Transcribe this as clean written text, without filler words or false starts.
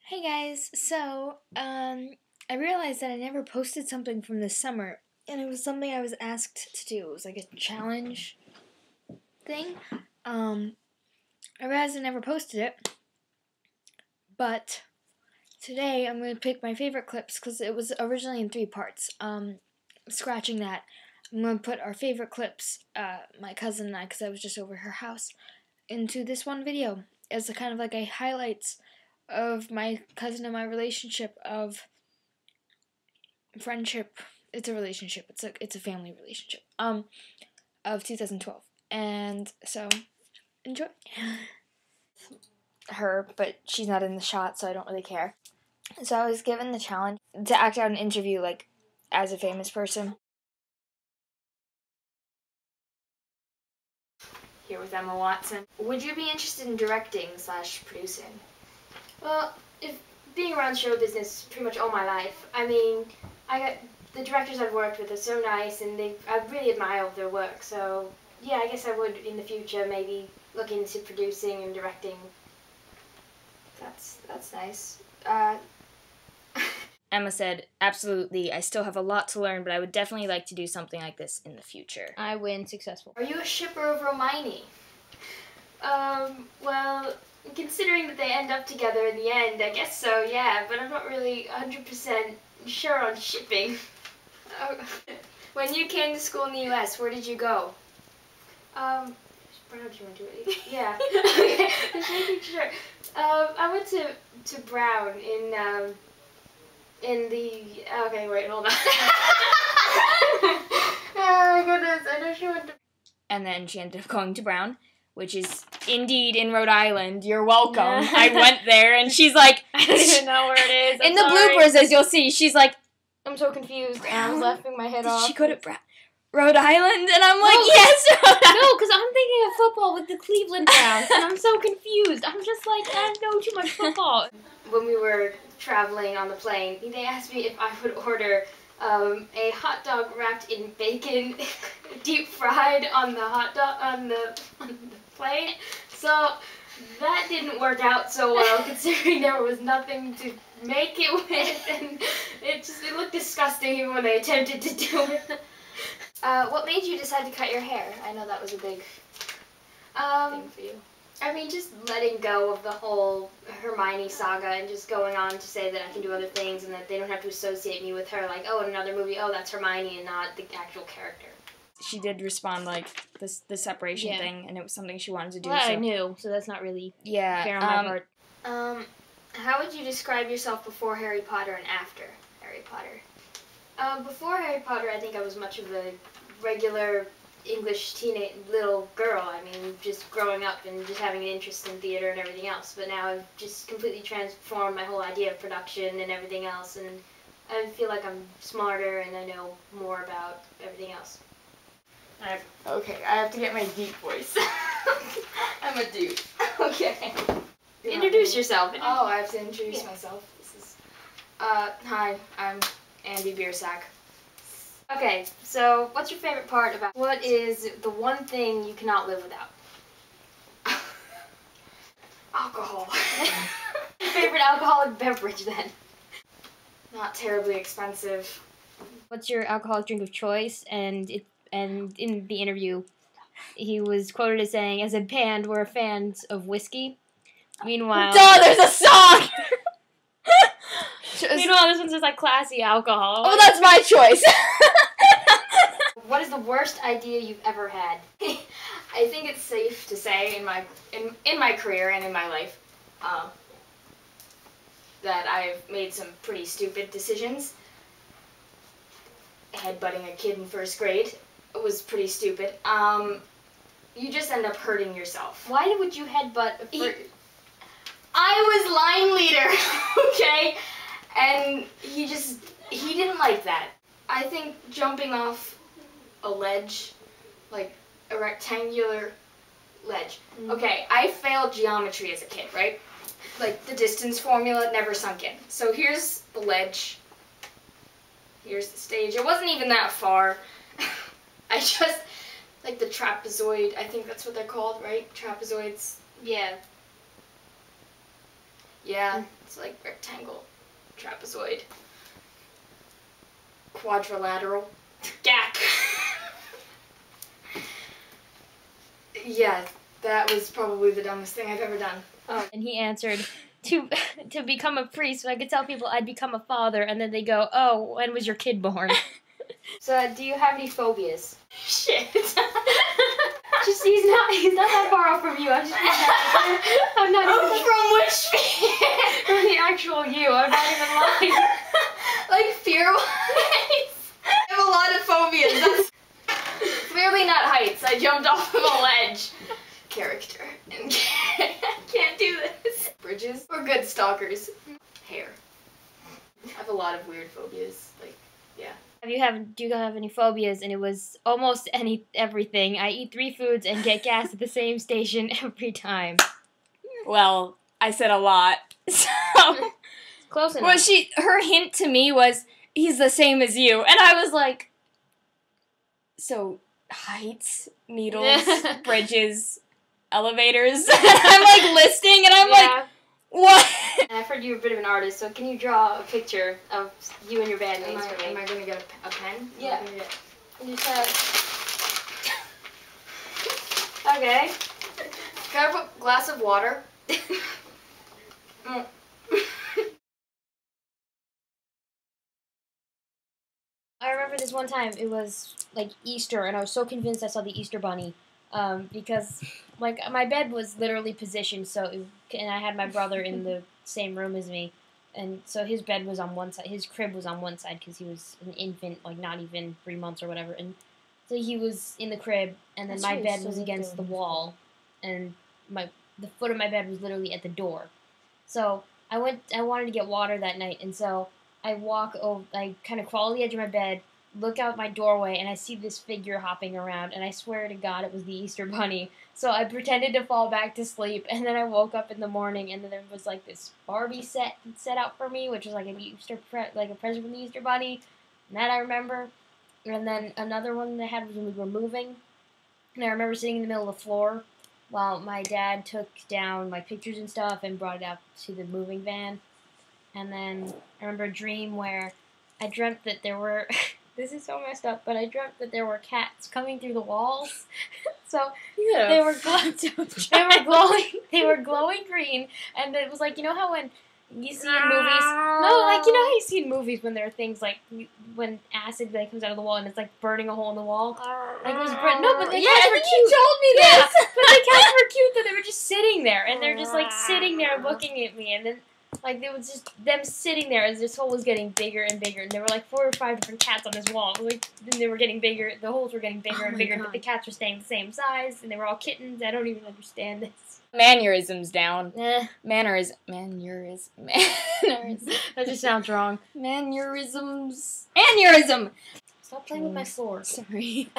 Hey guys, I realized that I never posted something from this summer, and it was something I was asked to do. It was like a challenge thing. I realized I never posted it, but today I'm going to pick my favorite clips because it was originally in 3 parts. Scratching that, I'm going to put our favorite clips, my cousin and I, because I was just over her house, into this one video as a kind of like a highlights of my cousin and my relationship of friendship. It's a relationship. It's a family relationship. Of 2012, and so enjoy. Her, but she's not in the shot, so I don't really care. So I was given the challenge to act out an interview like as a famous person. Here with Emma Watson. Would you be interested in directing / producing? Well, if being around show business pretty much all my life, I mean, the directors I've worked with are so nice, and I really admire all their work. So yeah, I guess I would in the future maybe look into producing and directing. That's nice. Emma said, "Absolutely. I still have a lot to learn, but I would definitely like to do something like this in the future." I win. Successful. Are you a shipper of Hermione? Well, considering that they end up together in the end, I guess so, yeah, but I'm not really 100% sure on shipping. When you came to school in the U.S., where did you go? Brown, you went to it? Yeah. Okay, just making sure. I went to Brown in the, okay, wait, hold on. Oh my goodness, I know she went to. And then she ended up going to Brown, which is indeed in Rhode Island. You're welcome. I went there, and she's like, I don't even know where it is. In the bloopers, as you'll see, she's like, I'm so confused. And I was laughing my head off. did she go to Rhode Island? And I'm like, No, yes, Rhode Island. No, because I'm thinking of football with the Cleveland Browns, and I'm so confused. I'm just like, I know too much football. When we were traveling on the plane, they asked me if I would order a hot dog wrapped in bacon, deep fried on the plane. So that didn't work out so well, considering there was nothing to make it with, and it looked disgusting even when they attempted to do it. What made you decide to cut your hair? I know that was a big thing for you. I mean, just letting go of the whole Hermione saga and just going on to say that I can do other things and that they don't have to associate me with her, like, oh, in another movie, oh, that's Hermione and not the actual character. She did respond like the separation thing, and it was something she wanted to do. Well, so. I knew, so that's not really fair on my part. How would you describe yourself before Harry Potter and after Harry Potter? Before Harry Potter, I think I was much of a regular English teenage little girl. I mean, just growing up and just having an interest in theater and everything else. But now I've just completely transformed my whole idea of production and everything else, and I feel like I'm smarter and I know more about everything else. I have to get my deep voice. I'm a dude. Okay. Introduce yourself. Oh, I have to introduce myself. This is. Hi, I'm Andy Biersack. Okay, so what's your favorite part about? What is the one thing you cannot live without? Alcohol. Your favorite alcoholic beverage then? Not terribly expensive. What's your alcoholic drink of choice? And in the interview, he was quoted as saying, "As a band, we're fans of whiskey." Meanwhile, duh, there's a song. Meanwhile, this one's just like classy alcohol. Oh, that's my choice. What is the worst idea you've ever had? I think it's safe to say in my career and in my life that I've made some pretty stupid decisions. Headbutting a kid in 1st grade was pretty stupid. You just end up hurting yourself. Why would you headbutt a person? I was line leader, okay? And he didn't like that. I think jumping off a ledge, like a rectangular ledge. Okay, I failed geometry as a kid, right? Like the distance formula never sunk in. So here's the ledge. Here's the stage. It wasn't even that far. I just, like the trapezoid, I think that's what they're called, right? Trapezoids. Yeah. Yeah, it's like rectangle, trapezoid, quadrilateral, gap. Yeah, that was probably the dumbest thing I've ever done. Oh. And he answered, to become a priest, so I could tell people I'd become a father, and then they go, oh, when was your kid born? So, do you have any phobias? Shit. Just he's not that far off from you. I'm not even from which from the actual you. I'm not even lying. Like fear-wise, I have a lot of phobias. That's clearly not heights. I jumped off of a ledge. Character. And can't do this. Bridges. We're good stalkers. Hair. I have a lot of weird phobias. Like, yeah. Do you have any phobias? And it was almost everything. I eat 3 foods and get gas at the same station every time. Well, I said a lot. So Close enough. Well, her hint to me was, he's the same as you. And I was like, so heights, needles, bridges, elevators. I'm like listing and I'm like, what? And I've heard you're a bit of an artist, so can you draw a picture of you and your band names for me? Am I going to get a pen? Yeah. You just okay. Can I have a glass of water? I remember this one time, it was like Easter, and I was so convinced I saw the Easter Bunny, because like my bed was literally positioned, and I had my brother in the same room as me, and so his bed was on one side, his crib was on one side because he was an infant, like not even 3 months or whatever, and so he was in the crib, and then my bed was against the wall, and the foot of my bed was literally at the door. So I wanted to get water that night, and so I kind of crawl to the edge of my bed, look out my doorway, and I see this figure hopping around, and I swear to God it was the Easter Bunny. So I pretended to fall back to sleep, and then I woke up in the morning, and then there was like this Barbie set out for me, which was like a present from the Easter Bunny, and that I remember. And then another one that I had was when we were moving, and I remember sitting in the middle of the floor while my dad took down my pictures and stuff and brought it out to the moving van. And then I remember a dream where I dreamt that there were, this is so messed up, but I dreamt that there were cats coming through the walls. So they were glowing green, and it was like, you know how when you see in movies, you know how you see in movies when there are things like when acid like comes out of the wall and it's like burning a hole in the wall. Like it was but the cats were cute. You told me this. Yeah, but the cats were cute that they were just sitting there, and they're just like sitting there looking at me, and then like it was just them sitting there as this hole was getting bigger and bigger, and there were like 4 or 5 different cats on this wall. Like then they were getting bigger, the holes were getting bigger and bigger, but the cats were staying the same size, and they were all kittens. I don't even understand this. Mannerisms down. Mannerism. That just sounds wrong. Mannerisms. Aneurysm. Stop playing with my floor. Sorry.